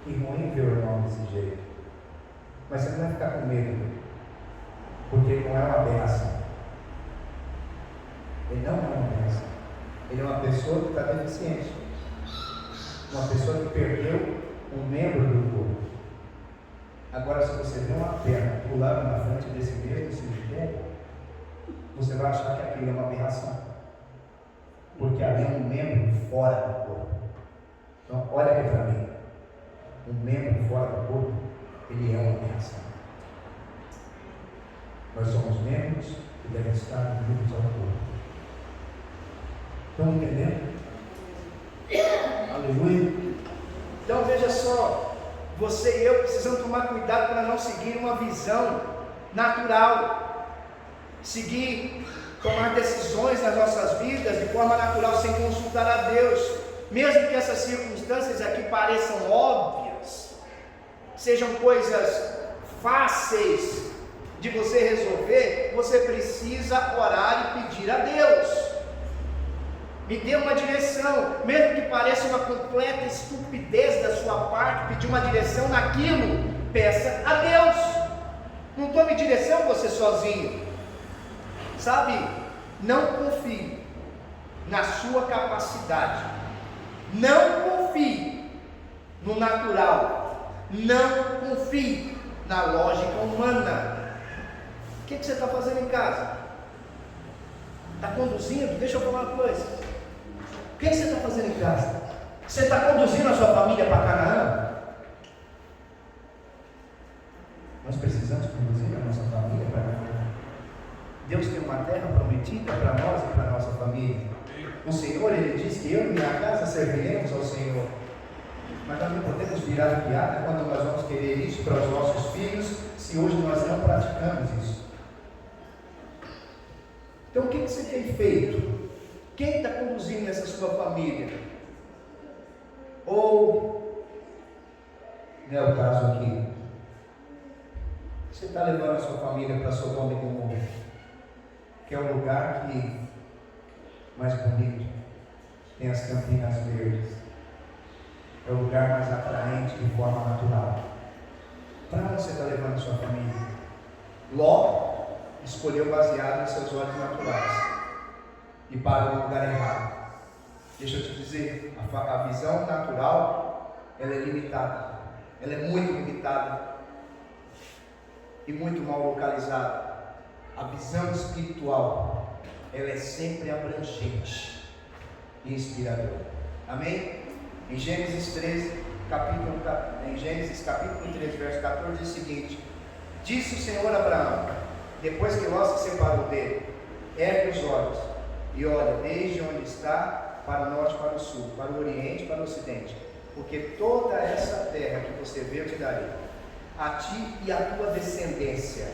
Que ruim ver o irmão desse jeito. Mas você não vai ficar com medo, porque ele não é uma aberração. Ele não é uma aberração. Ele é uma pessoa que está deficiente. Uma pessoa que perdeu um membro do corpo. Agora, se você vê uma perna pulando na frente desse mesmo cemitério, você vai achar que aquilo é uma aberração. Porque ali é um membro fora do corpo. Então, olha aqui para mim. Um membro fora do corpo, ele é uma aberração. Nós somos membros que devem estar unidos ao corpo. Estão entendendo? Aleluia. Então veja só, você e eu precisamos tomar cuidado para não seguir uma visão natural, tomar decisões nas nossas vidas de forma natural sem consultar a Deus, mesmo que essas circunstâncias aqui pareçam óbvias, sejam coisas fáceis de você resolver, você precisa orar e pedir a Deus. Me dê uma direção, mesmo que pareça uma completa estupidez da sua parte, pedir uma direção naquilo, peça a Deus. Não tome direção você sozinho, sabe? Não confie na sua capacidade, não confie no natural, não confie na lógica humana. O que você está fazendo em casa? Está conduzindo? Deixa eu falar uma coisa. O que você está fazendo em casa? Você está conduzindo a sua família para Canaã? Nós precisamos conduzir a nossa família para Canaã. Deus tem uma terra prometida para nós e para a nossa família. O Senhor, Ele diz que eu e minha casa serviremos ao Senhor. Mas nós não podemos virar piada quando nós vamos querer isso para os nossos filhos, se hoje nós não praticamos isso. Então o que você tem feito? Quem está conduzindo essa sua família? Ou, não é o caso aqui, Você está levando a sua família para Sodoma e Gomorra, que é o lugar que mais bonito, tem as campinas verdes, é o lugar mais atraente de forma natural. Para onde você está levando a sua família? Ló escolheu baseado nos seus olhos naturais e parou no lugar errado. Deixa eu te dizer, a visão natural, ela é limitada, ela é muito limitada e muito mal localizada. A visão espiritual, ela é sempre abrangente e inspiradora. Amém? Em Gênesis capítulo 13, verso 14, diz o seguinte: disse o Senhor a Abraão, depois que Ló se separou dele: ergue os olhos e olha desde onde está, para o norte, para o sul, para o oriente, para o ocidente, porque toda essa terra que você vê eu te darei, a ti e a tua descendência,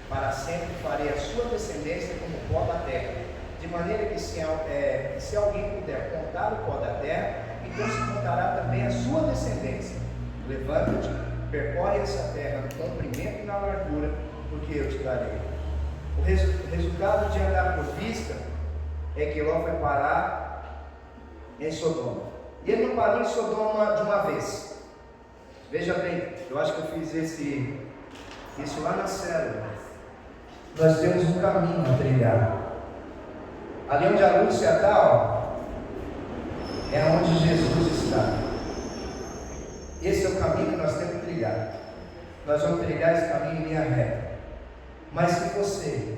para sempre farei a sua descendência como o pó da terra, de maneira que se alguém puder contar o pó da terra, então se contará também a sua descendência. Levanta-te, percorre essa terra no comprimento e na largura, porque eu te darei. O resultado de andar por vista é que Ló foi parar em Sodoma. E ele não parou em Sodoma de uma vez. Veja bem, eu acho que eu fiz isso lá na célula. Nós temos um caminho a trilhar. Ali onde a Lúcia está, é onde Jesus está. Esse é o caminho que nós temos que trilhar. Nós vamos trilhar esse caminho em linha reta. Mas se você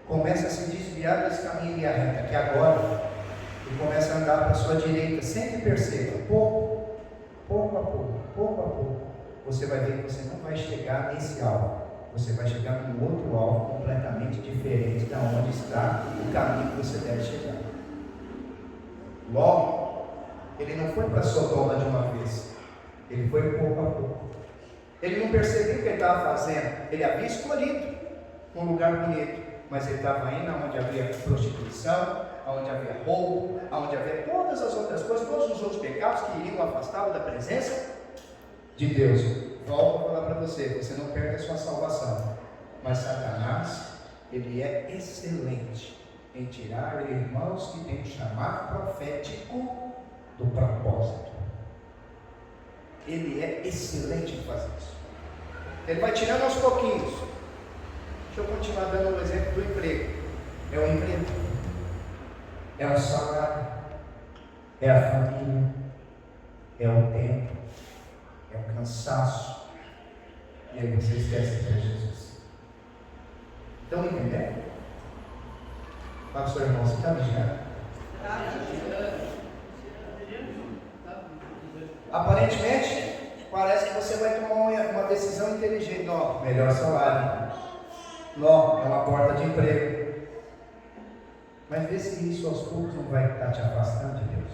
começa a se desviar desse caminho em linha reta, que agora, e começa a andar para a sua direita, sempre perceba, pouco a pouco, você vai ver que você não vai chegar nesse alvo. Você vai chegar num outro alvo completamente diferente da onde está o caminho que você deve chegar. Logo, ele não foi para Sodoma de uma vez, ele foi pouco a pouco. Ele não percebeu o que ele estava fazendo, ele havia escolhido um lugar bonito, mas ele estava indo onde havia prostituição, onde havia roubo, onde havia todas as outras coisas, todos os outros pecados que iriam afastá-lo da presença de Deus. Volto a falar para você, você não perde a sua salvação, mas Satanás, ele é excelente em tirar irmãos que têm um chamado profético do propósito. Ele é excelente em fazer isso. Ele vai tirando aos pouquinhos. Deixa eu continuar dando o exemplo do emprego. É o emprego, é o salário, é a família, é o tempo, é o cansaço. E aí você esquece de Jesus. Estão entendendo? Fala para o seu irmão, você está vigiando? Aparentemente, parece que você vai tomar uma decisão inteligente. Não, melhor salário. Não, é uma porta de emprego. Mas vê se isso aos poucos não vai estar te afastando de Deus.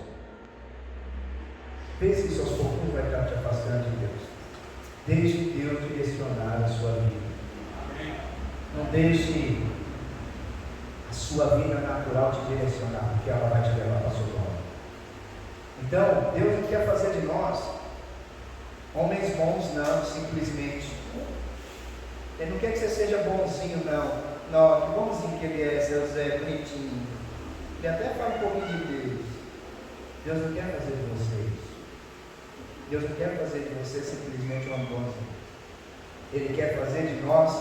Vê se isso aos poucos não vai estar te afastando de Deus. Deixe Deus direcionar a sua vida. Não deixe a sua vida natural te direcionar, porque ela vai te levar para a sua glória. Então, Deus não quer fazer de nós homens bons, não, simplesmente. Ele não quer que você seja bonzinho, não. Não, que bonzinho que ele é, seu Zé, bonitinho. Ele até fala um pouquinho de Deus. Deus não quer fazer de você isso. Deus não quer fazer de você simplesmente um bonzinho. Ele quer fazer de nós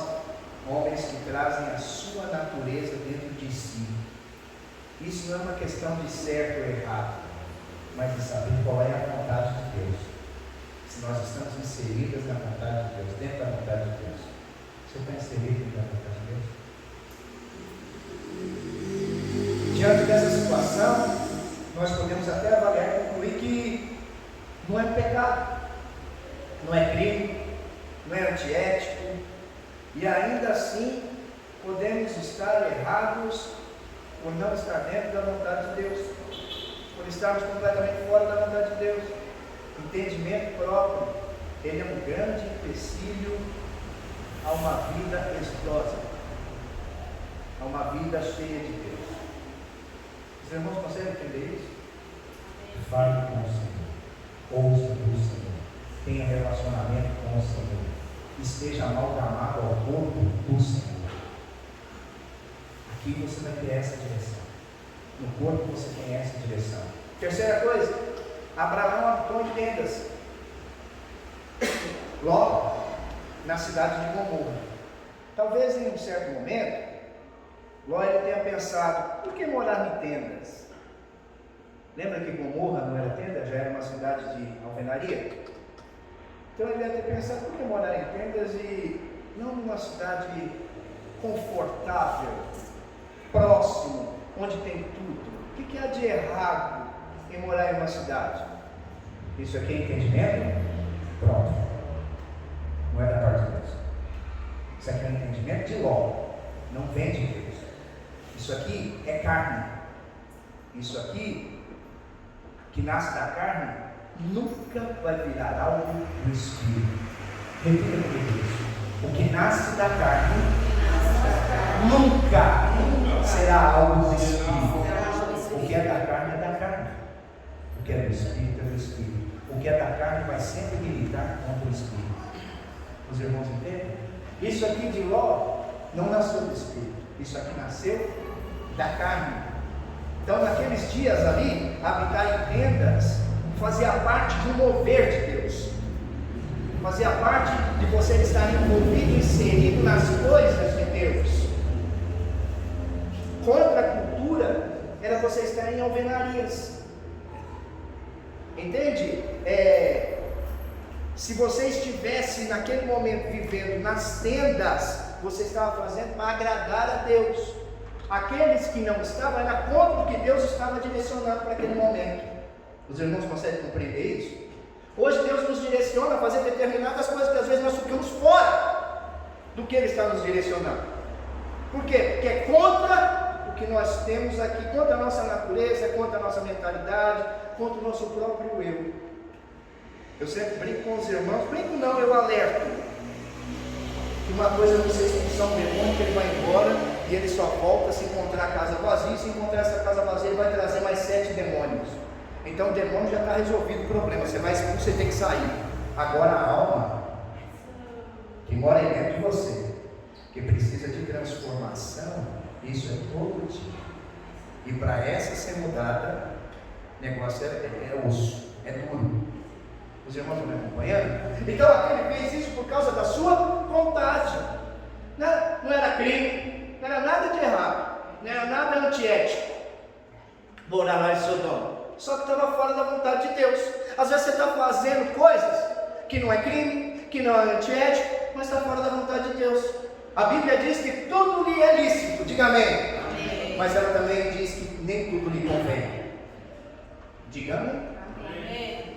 homens que trazem a sua natureza dentro de si. Isso não é uma questão de certo ou errado, mas de saber qual é a vontade de Deus. Se nós estamos inseridos na vontade de Deus, dentro da vontade de Deus. Você está inserido dentro da vontade de Deus? Diante dessa situação, nós podemos até avaliar e concluir que não é pecado, não é crime, não é antiético, e ainda assim podemos estar errados por não estar dentro da vontade de Deus, por estarmos completamente fora da vontade de Deus. Entendimento próprio, ele é um grande empecilho a uma vida exitosa, a uma vida cheia de Deus. Os irmãos conseguem entender isso? Fale com o Senhor, ouça do Senhor, tenha relacionamento com o Senhor, esteja amalgamado ao corpo do Senhor. Aqui você vai ter essa direção. No corpo você tem essa direção. Terceira coisa, Abraão habitou em tendas. Logo, na cidade de Gomorra. Talvez em um certo momento, Ló tenha pensado, por que morar em tendas? Lembra que Gomorra não era tenda, já era uma cidade de alvenaria? Então ele deve ter pensado, por que morar em tendas e não numa cidade confortável, próximo, onde tem tudo? O que há de errado em morar em uma cidade? Isso aqui é entendimento? Pronto. Não é da parte de Deus. Isso aqui é um entendimento de Ló. Não vem de Deus. Isso aqui é carne. Isso aqui, que nasce da carne, nunca vai virar algo do Espírito. Repita comigo isso. O que nasce da carne, nunca será algo do Espírito. O que é da carne é da carne. O que é do Espírito é do Espírito. O que é da carne vai sempre militar contra o Espírito. Os irmãos entendem? Isso aqui de Ló não nasceu do Espírito. Isso aqui nasceu da carne. Então, naqueles dias ali, habitar em tendas fazia parte de um mover de Deus. Fazia parte de você estar envolvido, inserido nas coisas de Deus. Contra a cultura era você estar em alvenarias. Entende? Se você estivesse naquele momento vivendo nas tendas, você estava fazendo para agradar a Deus. Aqueles que não estavam, era contra o que Deus estava direcionando para aquele momento. Os irmãos conseguem compreender isso? Hoje Deus nos direciona a fazer determinadas coisas que às vezes nós ficamos fora do que Ele está nos direcionando. Por quê? Porque é contra o que nós temos aqui, contra a nossa natureza, contra a nossa mentalidade, contra o nosso próprio eu. Eu sempre brinco com os irmãos, brinco não, eu alerto. Que uma coisa é você expulsar um demônio, que ele vai embora e ele só volta se encontrar a casa vazia, e se encontrar essa casa vazia, ele vai trazer mais 7 demônios. Então o demônio já está resolvido o problema, você vai expulsar, você tem que sair. Agora a alma, que mora dentro de você, que precisa de transformação, isso é todo dia. E para essa ser mudada, o negócio é osso, é duro. Os irmãos estão me acompanhando? Então aquele fez isso por causa da sua vontade. Não era crime, não era nada de errado, não era nada antiético morar lá em Sodoma. Só que estava fora da vontade de Deus. Às vezes você está fazendo coisas que não é crime, que não é antiético, mas está fora da vontade de Deus. A Bíblia diz que tudo lhe é lícito, diga amém. Amém. Mas ela também diz que nem tudo lhe convém. Diga amém. Amém.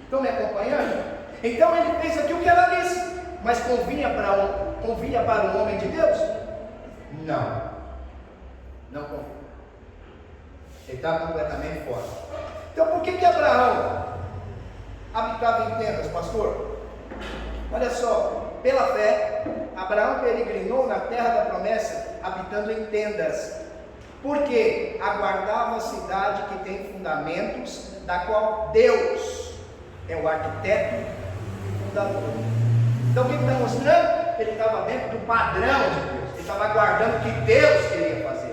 Estão me acompanhando? Então ele fez aquilo que era lícito, mas convinha para o homem de Deus? Não convinha. Ele estava completamente fora. Então por que Abraão habitava em tendas, pastor? Olha só, pela fé, Abraão peregrinou na terra da promessa, habitando em tendas, porque aguardava a cidade que tem fundamentos, da qual Deus é o arquiteto e fundador. Então o que ele está mostrando? Ele estava dentro do padrão de Deus, ele estava aguardando o que Deus queria fazer.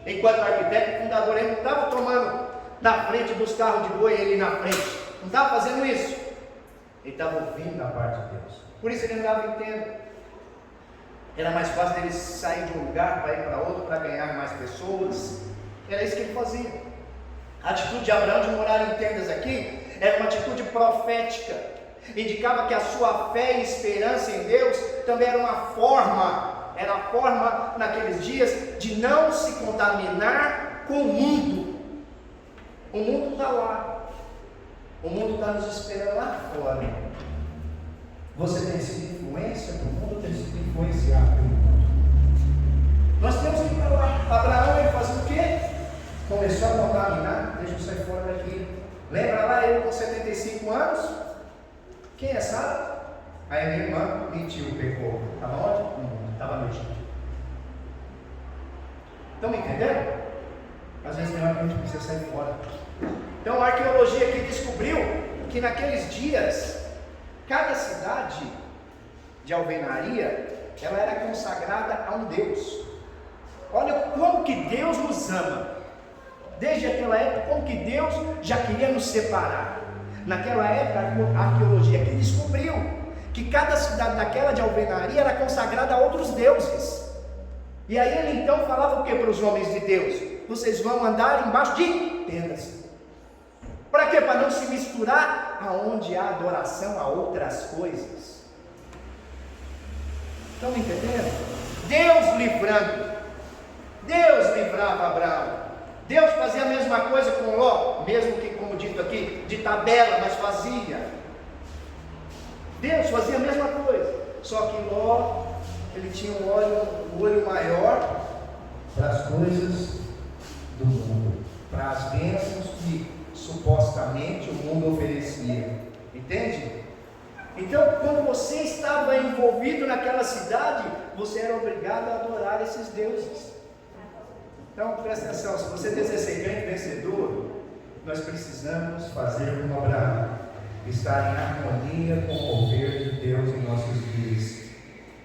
Enquanto arquiteto e fundador, ele não estava tomando na frente dos carros de boi, ele na frente, não estava fazendo isso. Ele estava ouvindo da parte de Deus. Por isso ele andava em tenda. Era mais fácil ele sair de um lugar para ir para outro, para ganhar mais pessoas. Era isso que ele fazia. A atitude de Abraão de morar em tendas aqui era uma atitude profética. Indicava que a sua fé e esperança em Deus também era uma forma naqueles dias de não se contaminar com o mundo. O mundo está lá. O mundo está nos esperando lá fora. Você tem sido influência para o mundo ou tem sido influenciado pelo mundo? Nós temos que ir para lá. Abraão, ele fazia o quê? Começou a contaminar. Deixa eu sair fora daqui. Lembra lá ele com 75 anos? Quem é Sara? Aí minha irmã mentiu, pecou. Estava onde? Estava no Egito. Estão me entendendo? Às vezes tem hora que a gente precisa sair fora. Então a arqueologia aqui descobriu que naqueles dias, cada cidade de alvenaria, ela era consagrada a um Deus. Olha como que Deus nos ama. Desde aquela época, como que Deus já queria nos separar. Naquela época, a arqueologia aqui descobriu que cada cidade daquela de alvenaria era consagrada a outros deuses. E aí ele então falava o que para os homens de Deus? Vocês vão andar embaixo de tendas. Para quê? Para não se misturar aonde há adoração a outras coisas. Estão me entendendo? Deus livrando. Deus livrava Abraão. Deus fazia a mesma coisa com Ló, mesmo que, como dito aqui, de tabela, mas fazia. Deus fazia a mesma coisa. Só que Ló, ele tinha um olho maior para as coisas do mundo, para as bênçãos que supostamente o mundo oferecia. Entende? Então, quando você estava envolvido naquela cidade, você era obrigado a adorar esses deuses. Então, presta atenção, se você deseja ser crente vencedor, nós precisamos fazer como Abraão, estar em harmonia com o mover de Deus em nossos dias,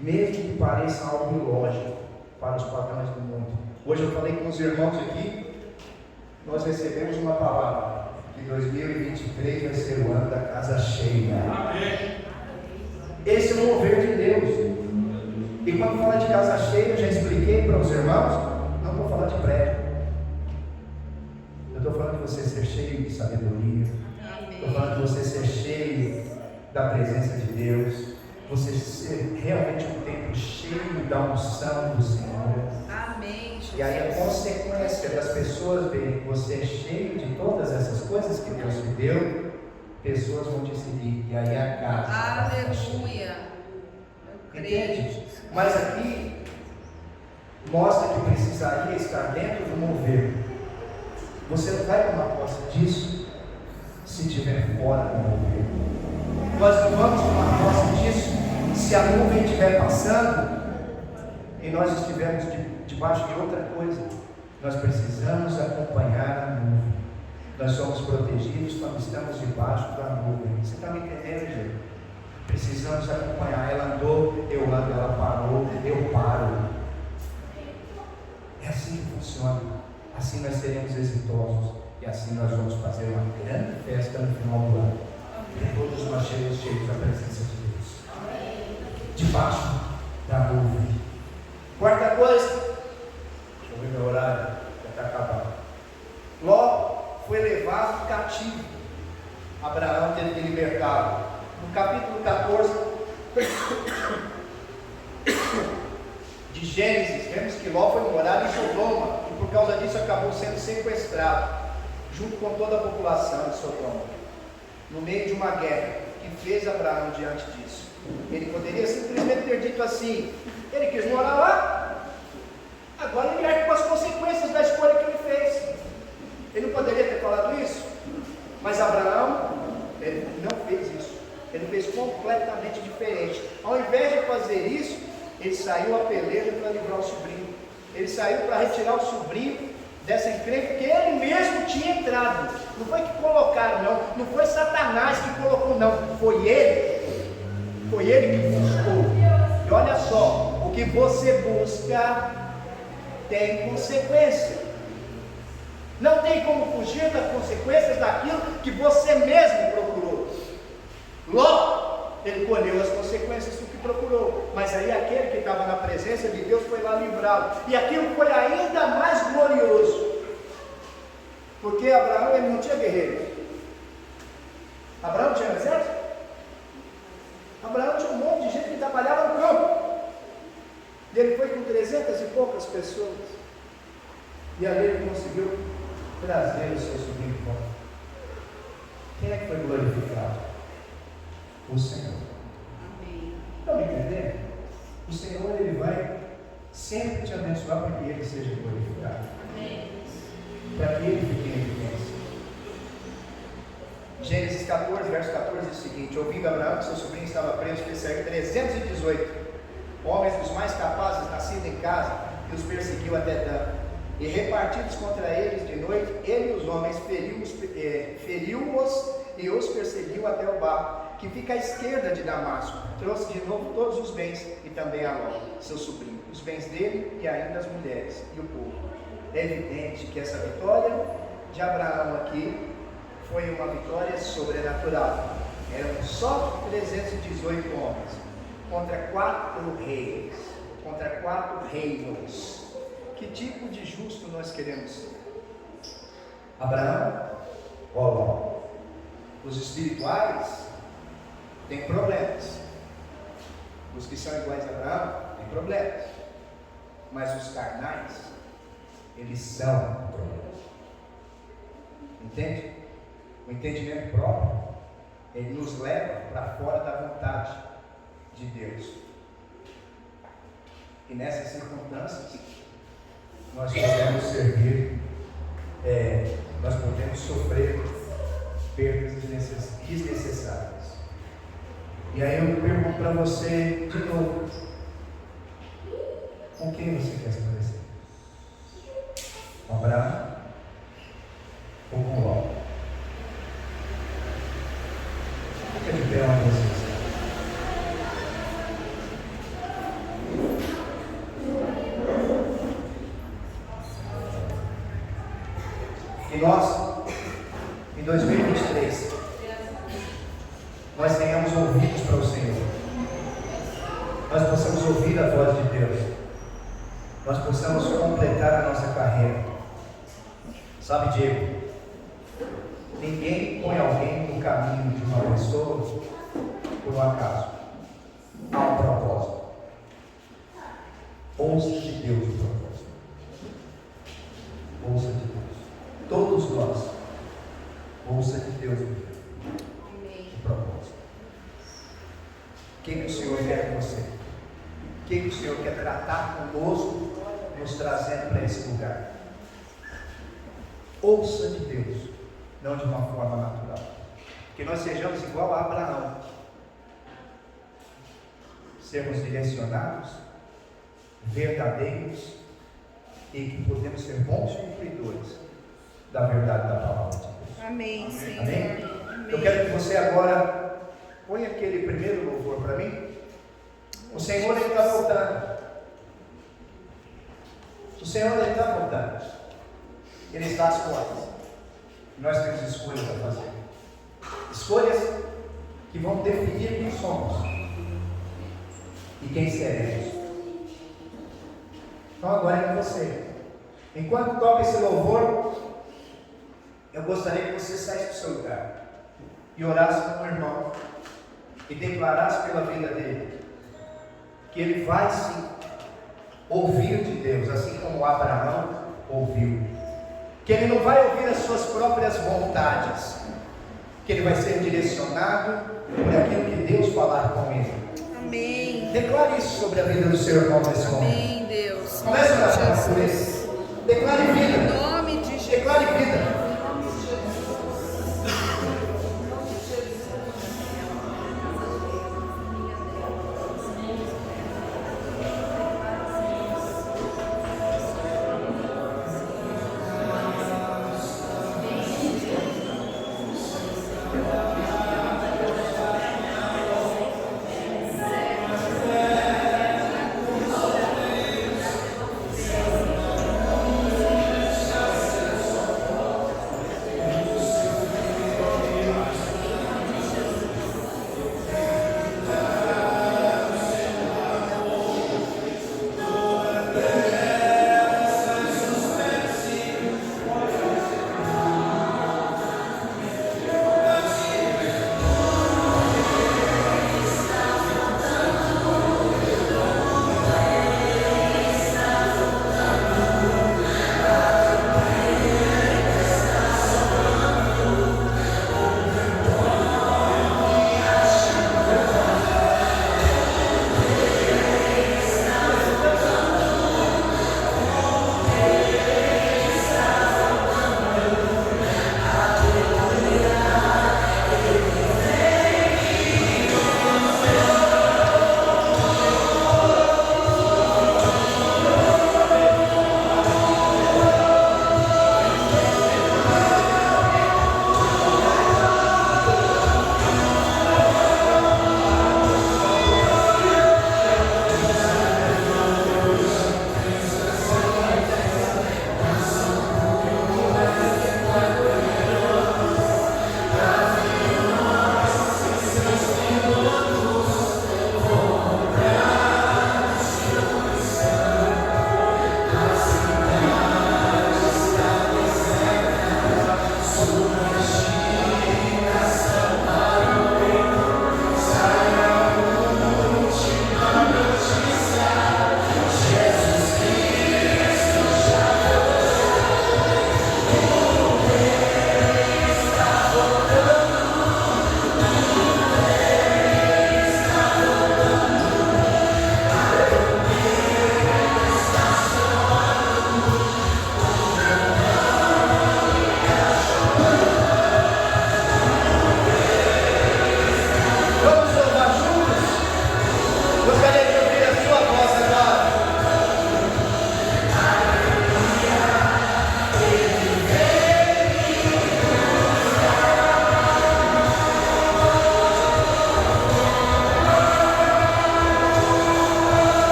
mesmo que pareça algo ilógico para os padrões do mundo. Hoje eu falei com os irmãos aqui, nós recebemos uma palavra, que 2023 vai ser o ano da casa cheia. Amém. Esse é o mover de Deus. E quando fala de casa cheia, eu já expliquei para os irmãos, não estou falando de prédio. Eu estou falando de você ser cheio de sabedoria. Estou falando de você ser cheio da presença de Deus. Você ser realmente um templo cheio da unção do Senhor. Amém. E aí a consequência das pessoas verem que você é cheio de todas essas coisas que Deus te deu, pessoas vão te seguir. E aí a casa. Aleluia. Entende? Mas aqui mostra que precisaria estar dentro do mover. Você não vai tomar posse disso se estiver fora do mover. Nós não vamos tomar posse disso se a nuvem estiver passando e nós estivermos debaixo de outra coisa. Nós precisamos acompanhar a nuvem. Nós somos protegidos quando estamos debaixo da nuvem. Você está me entendendo, gente? Precisamos acompanhar. Ela andou, eu ando. Ela parou, eu paro. É assim que funciona. Assim nós seremos exitosos. E assim nós vamos fazer uma grande festa no final do ano. Todos nós cheios da presença de Deus. Debaixo da nuvem. Quarta coisa. Deixa eu ver meu horário. Já está acabando. Ló foi levado cativo. Abraão teve que libertá-lo. No capítulo 14 de Gênesis, vemos que Ló foi morar em Sodoma e por causa disso acabou sendo sequestrado, junto com toda a população de Sodoma, no meio de uma guerra que fez Abraão diante disso. Ele poderia simplesmente ter dito assim: ele quis morar lá, agora ele arca com as consequências da escolha que ele fez. Ele não poderia ter falado isso? Mas Abraão, ele não fez isso. Ele fez completamente diferente. Ao invés de fazer isso, ele saiu a peleja para livrar o sobrinho. Ele saiu para retirar o sobrinho dessa encrenca que ele mesmo tinha entrado. Não foi que colocaram, não. Não foi Satanás que colocou, não. Foi ele. Foi ele que buscou. E olha só, o que você busca tem consequência. Não tem como fugir das consequências daquilo que você mesmo procurou. Ló, ele colheu as consequências do que procurou, mas aí aquele que estava na presença de Deus foi lá livrá-lo, e aquilo foi ainda mais glorioso, porque Abraão, ele não tinha guerreiro. Abraão tinha exército? Abraão tinha um monte de gente que trabalhava no campo, e ele foi com 300 e poucas pessoas, e ali ele conseguiu trazer o seu sobrinho de volta. Quem é que foi glorificado? O Senhor. Amém. Estão me entendendo? O Senhor, ele vai sempre te abençoar para que ele seja glorificado. Amém. Para que ele fique em evidência. Gênesis 14, verso 14 diz o seguinte: ouvindo Abraão que seu sobrinho estava preso, fez cerca de 318 homens dos mais capazes, nascidos em casa, e os perseguiu até Dan. E repartidos contra eles de noite, ele e os homens feriu-os e os perseguiu até o barco. que fica à esquerda de Damasco, trouxe de novo todos os bens e também a Ló, seu sobrinho, os bens dele e ainda as mulheres e o povo. É evidente que essa vitória de Abraão aqui foi uma vitória sobrenatural. Eram só 318 homens contra 4 reis, contra 4 reinos. Que tipo de justo nós queremos ser? Abraão ou Ló? Os espirituais têm problemas. Os que são iguais a Abraão têm problemas. Mas os carnais, eles são problemas. Entende? O entendimento próprio, ele nos leva para fora da vontade de Deus. E nessas circunstâncias, nós podemos servir, nós podemos sofrer perdas desnecessárias. E aí eu pergunto para você de novo: com quem você quer se parecer? Com Abraão ou com Ló? Fica de pé onde você está. Que nós, em 2023, nós tenhamos ouvidos para o Senhor, nós possamos ouvir a voz de Deus, nós possamos completar a nossa carreira. Sabe, Diego, ninguém põe alguém no caminho de uma pessoa por um acaso. Há um propósito. Ouça de Deus o propósito. Ouça de Deus. Todos nós, ouça de Deus o propósito. O que o Senhor quer de você? O que o Senhor quer tratar conosco, nos trazendo para esse lugar? Ouça de Deus, não de uma forma natural. Que nós sejamos igual a Abraão, sermos direcionados, verdadeiros e que podemos ser bons cumpridores da verdade da palavra de Deus. Amém, Senhor. Amém? Amém. Eu quero que você agora põe aquele primeiro louvor para mim. O Senhor está voltando. O Senhor está voltando. Ele está às portas. Nós temos escolhas a fazer. Escolhas que vão definir quem somos e quem seremos. Então agora é com você. Enquanto toca esse louvor, eu gostaria que você saísse do seu lugar e orasse com o irmão e declarasse pela vida dele que ele vai sim ouvir de Deus, assim como Abraão ouviu. Que ele não vai ouvir as suas próprias vontades, que ele vai ser direcionado por aquilo que Deus falar com ele. Amém. Declare isso sobre a vida do seu irmão nesse momento. Amém, Deus. Comece a orar por ele. Declare Em vida. nome de Jesus. Declare vida.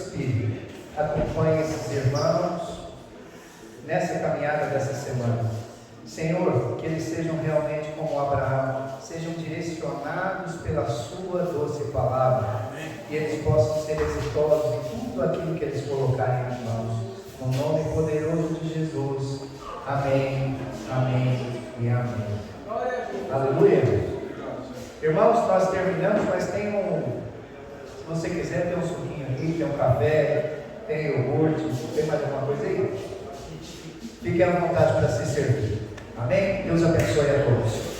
Espírito acompanhe esses irmãos nessa caminhada dessa semana. Senhor, que eles sejam realmente como Abraão, sejam direcionados pela sua doce palavra, que eles possam ser exitosos em tudo aquilo que eles colocarem nas mãos. No nome poderoso de Jesus. Amém, amém e amém. Aleluia. Irmãos, nós terminamos, mas tem se você quiser, tem um suquinho aqui, tem um café, tem iogurte, tem mais alguma coisa aí? Fiquem à vontade para se servir. Amém? Deus abençoe a todos.